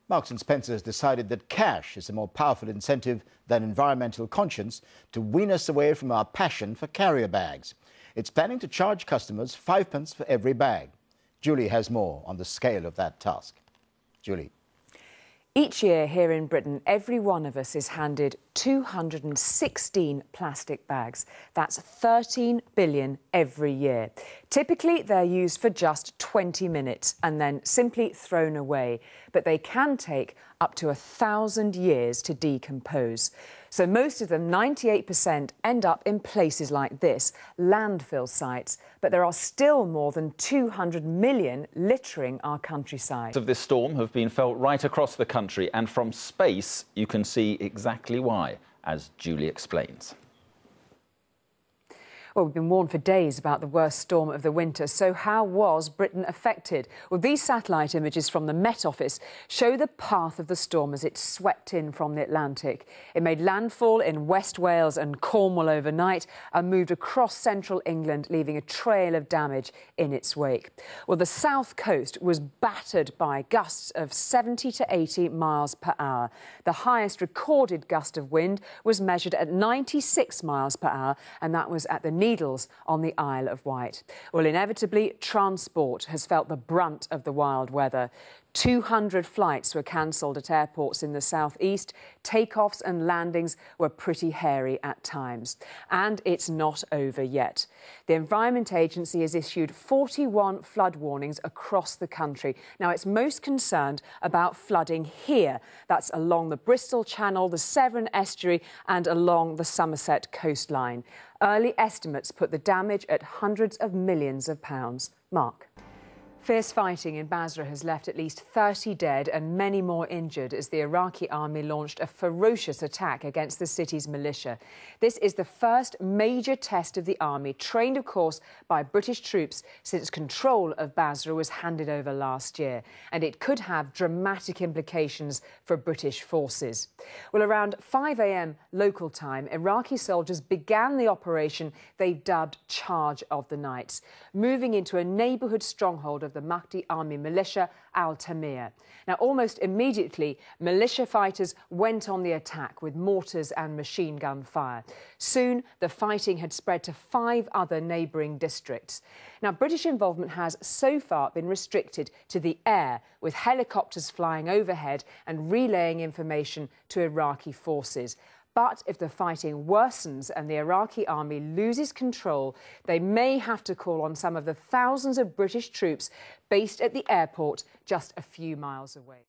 Marks and Spencer has decided that cash is a more powerful incentive than environmental conscience to wean us away from our passion for carrier bags. It's planning to charge customers 5p for every bag. Julie has more on the scale of that task. Julie. Each year here in Britain, every one of us is handed 216 plastic bags. That's 13 billion every year. Typically, they're used for just 20 minutes and then simply thrown away. But they can take up to 1,000 years to decompose. So most of them, 98%, end up in places like this, landfill sites. But there are still more than 200 million littering our countryside. Of this storm have been felt right across the country, and from space you can see exactly why, as Julie explains. Well, we've been warned for days about the worst storm of the winter. So how was Britain affected? Well, these satellite images from the Met Office show the path of the storm as it swept in from the Atlantic. It made landfall in West Wales and Cornwall overnight and moved across central England, leaving a trail of damage in its wake. Well, the south coast was battered by gusts of 70 to 80 miles per hour. The highest recorded gust of wind was measured at 96 miles per hour, and that was at the Needles on the Isle of Wight. Well, inevitably, transport has felt the brunt of the wild weather. 200 flights were cancelled at airports in the southeast. Takeoffs and landings were pretty hairy at times. And it's not over yet. The Environment Agency has issued 41 flood warnings across the country. Now, it's most concerned about flooding here. That's along the Bristol Channel, the Severn Estuary and along the Somerset coastline. Early estimates put the damage at hundreds of millions of pounds. Mark. Fierce fighting in Basra has left at least 30 dead and many more injured as the Iraqi army launched a ferocious attack against the city's militia. This is the first major test of the army, trained, of course, by British troops since control of Basra was handed over last year. And it could have dramatic implications for British forces. Well, around 5 a.m. local time, Iraqi soldiers began the operation they've dubbed Charge of the Nights, moving into a neighbourhood stronghold of the Mahdi army militia, Al-Tamir. Now, almost immediately, militia fighters went on the attack with mortars and machine gun fire. Soon, the fighting had spread to 5 other neighbouring districts. Now, British involvement has so far been restricted to the air, with helicopters flying overhead and relaying information to Iraqi forces. But if the fighting worsens and the Iraqi army loses control, they may have to call on some of the thousands of British troops based at the airport just a few miles away.